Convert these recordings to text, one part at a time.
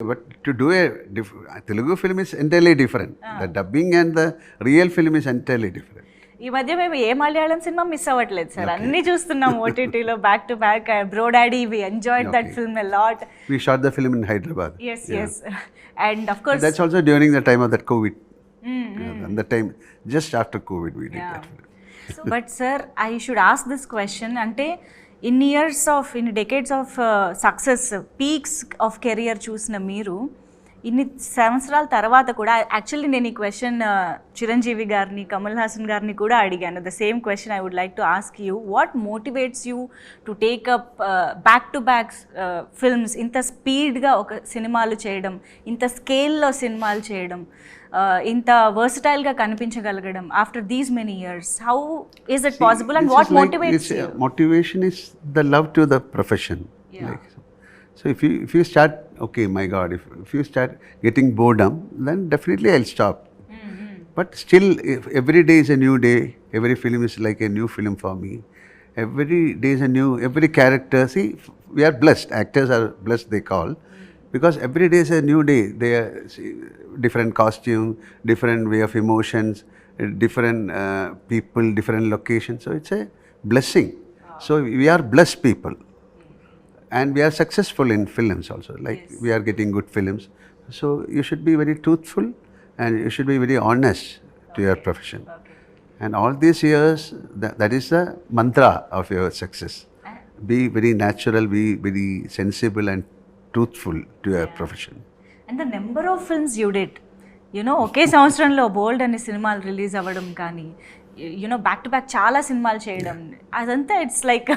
But to do a Telugu film is entirely different. The dubbing and the real film is entirely different. ఈ మధ్య మేము ఏ Malayalam cinema miss అవ్వట్లేదు sir, అన్ని చూస్తున్నాం ఓటీటీలో back to back. Bro Daddy, we enjoyed that film a lot. We shot the film in Hyderabad. Yes. And of course that's also during the time of that COVID. And the time just after COVID we did that film. So, but sir, I should ask this question. అంటే in decades of success, peaks of career చూసిన మీరు ఇన్ని సంవత్సరాల తర్వాత కూడా, actually నేను ఈ question Chiranjeevi గారిని, కమల్ హాసన్ గారిని కూడా అడిగాను. The same question I would like to ask you. What motivates you to take up back to back films? ఇంత స్పీడ్గా ఒక సినిమాలు చేయడం, ఇంత స్కేల్లో సినిమాలు చేయడం, ఇంత వర్సటైల్గా కనిపించగలగడం after these many years, how is it possible and what motivates you? Motivation is the love to the profession. So if you start, okay, my God, if you start getting boredom, then definitely I'll stop. But still, if every day is a new day, every film is like a new film for me. Every day is a new, every character, see, we are blessed, actors are blessed, they call, because every day is a new day. They are different costume, different way of emotions, different people, different locations. So it's a blessing. So we are blessed people. And we are successful in films also, like we are getting good films. So you should be very truthful and you should be very honest to your profession. And all these years, that is the mantra of your success. Be very natural, be very sensible and truthful to your profession. And the number of films you did, ఒకే సంవత్సరంలో బోల్డ్ అనే సినిమాలు release అవ్వడం కానీ, back to back చాలా సినిమాలు చేయడం, అదంతా it's like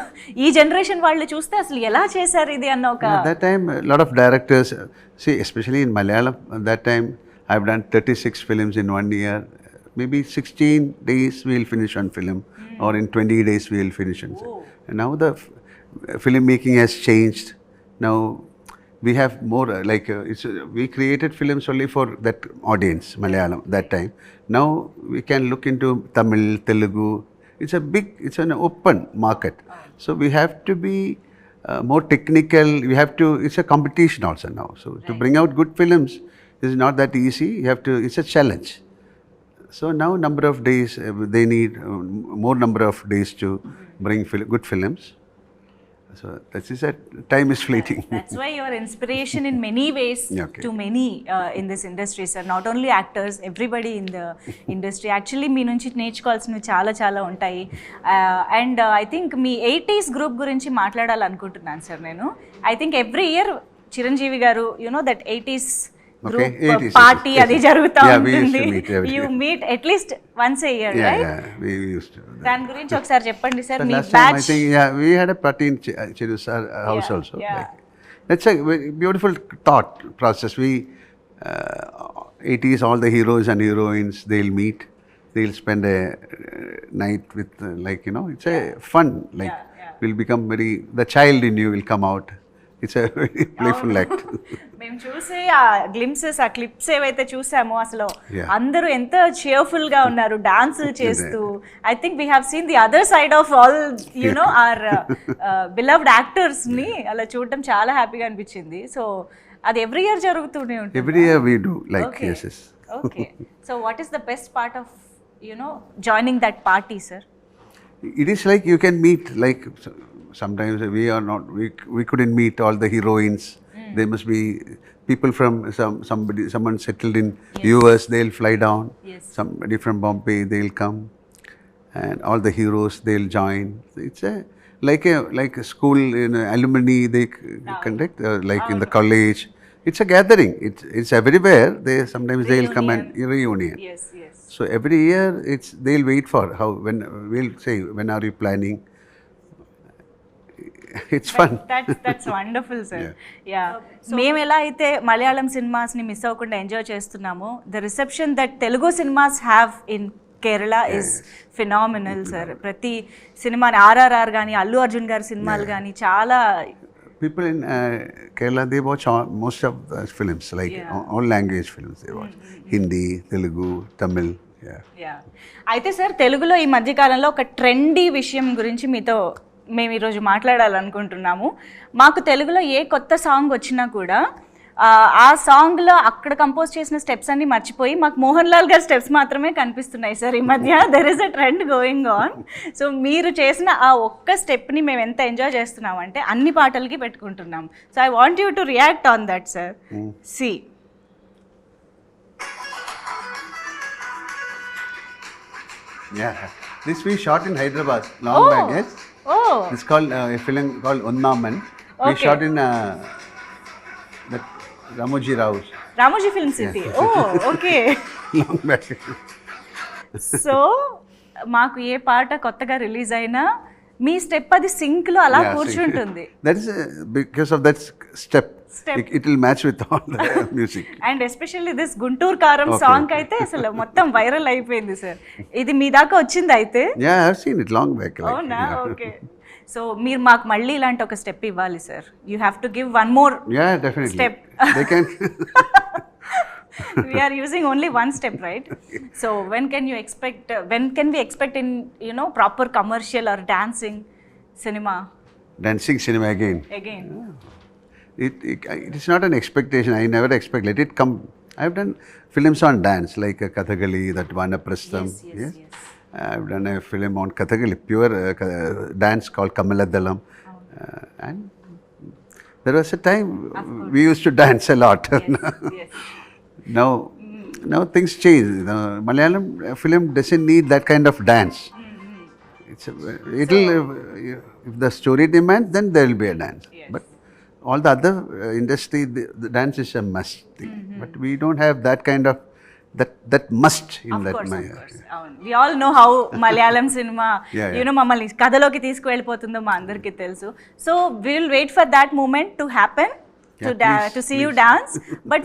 ఈ జనరేషన్ వాళ్ళు చూస్తే అసలు ఎలా చేశారు ఇది అన్న ఒక. At that time, a lot of directors, see, especially in Malayalam, at that time, I've done 36 films in 1 year. Maybe 16 days we'll finish one film, or in 20 days we'll finish one. And now the filmmaking has changed. Now we have more we created films only for that audience, Malayalam, that time. Now we can look into Tamil, Telugu. It's an open market. So we have to be more technical. It's a competition also now. So to bring out good films is not that easy. It's a challenge. So now number of days, they need more number of days to bring good films. So that is that time is fleeting. That's why you are inspiration in many ways to many in this industry, sir. Not only actors, everybody in the industry. Actually, మీ నుంచి నేర్చుకోవాల్సినవి చాలా ఉంటాయి. And I think me 80s group గురించి మాట్లాడాలనుకుంటున్నాను sir నేను. I think every year Chiranjeevi గారు, that 80s group party అది జరుగుతూ ఉంటుంది. You meet at least once a year, right? We used to. దాని గురించి ఒకసారి చెప్పండి sir. Me last time I think we had a party in Chiru sir house also. That's a very beautiful thought process. We 80s, all the heroes and heroines, they'll meet, they'll spend a night with it's a fun, we'll become the child in you will come out. It's a very playful act. మేము చూసే ఆ glimpses, ఆ clips ఏవైతే చూసామో, అసలు అందరూ ఎంత cheerful గా ఉన్నారు డాన్సులు చేస్తూ. I think we have seen the other side of all our beloved actors ని అలా చూడటం చాలా హ్యాపీగా అనిపించింది. సో అది ఎవ్రీ ఇయర్ జరుగుతూనే ఉంటుంది. Every year we do yes. Okay. So what is the best part of joining that party, sir? It is like you can meet, sometimes we couldn't meet all the heroines. There must be people from someone settled in US, they'll fly down. Somebody from Bombay, they'll come, and all the heroes, they'll join. It's like a school alumni they conduct, in the college. It's a gathering. It's everywhere. Sometimes they'll come and reunion. Yes. So every year they'll wait for when we'll say, when are you planning? It's fun. That's wonderful, sir. Yeah. మేము ఎలా అయితే Malayalam cinemas ని miss అవ్వకుండా enjoy చేస్తున్నామో, the reception that Telugu cinemas have in Kerala is phenomenal, sir. ప్రతి సినిమాని ఆర్ఆర్ఆర్ కానీ, అల్లు అర్జున్ గారి సినిమాలు కానీ చాలా. People in Kerala, they watch most of the films, all language films they watch. Hindi, Telugu, Tamil. అయితే సార్, తెలుగులో ఈ మధ్యకాలంలో ఒక ట్రెండీ విషయం గురించి మీతో మేము ఈరోజు మాట్లాడాలనుకుంటున్నాము. మాకు తెలుగులో ఏ కొత్త సాంగ్ వచ్చినా కూడా ఆ సాంగ్లో అక్కడ కంపోజ్ చేసిన స్టెప్స్ అన్ని మర్చిపోయి మాకు మోహన్ లాల్ గారి స్టెప్స్ మాత్రమే కనిపిస్తున్నాయి సార్ ఈ మధ్య. There is a trend going on. So మీరు చేసిన ఆ ఒక్క స్టెప్ని మేము ఎంత ఎంజాయ్ చేస్తున్నామంటే అన్ని పాటలకి పెట్టుకుంటున్నాం. So I want you to react on that sir. సి Yeah, this we shot in Hyderabad long back. Yes, it's called a film called Unnaman. We Okay. shot in that Ramoji Rao's Ramoji film city. Oh okay. long back. So మాకు ఏ పాట కొత్తగా release అయినా మీ step అది sync లో అలా Yeah, so కూర్చుంటుంది. that is because of that step. Step. It will match with all the music. And especially this Guntur కారం Okay. సాంగ్ అయితే అసలు మొత్తం వైరల్ అయిపోయింది సార్. ఇది మీ దాకా వచ్చింది అయితే? Yeah, I've seen it long back. Like, అవునా? yeah. ఓకే. సో మీరు మాకు మళ్ళీ ఇలాంటి ఒక స్టెప్ ఇవ్వాలి sir. You have to give one more Yeah, definitely. step. They can. We are using only one step, right? So when can we expect in, proper commercial or dancing cinema Dancing cinema again. It is not an expectation. I never expect. Let it come. I've done films on dance like Kathakali, that Vanaprastham. Yes. I've done a film on Kathakali, pure dance called Kamaladalam. And there was a time we used to dance a lot. Yes. Now things change. The Malayalam film doesn't need that kind of dance. If the story demands, then there will be a dance. Yes. But all the other industry, the dance is a must thing. But we don't have that kind of that must in Of that. course. అవును. We all know how Malayalam cinema Yeah. మమ్మల్ని కథలోకి తీసుకువెళ్ళిపోతుందో మా అందరికీ తెలుసు. So we will wait for that moment to happen, Yeah, please, to see you dance. But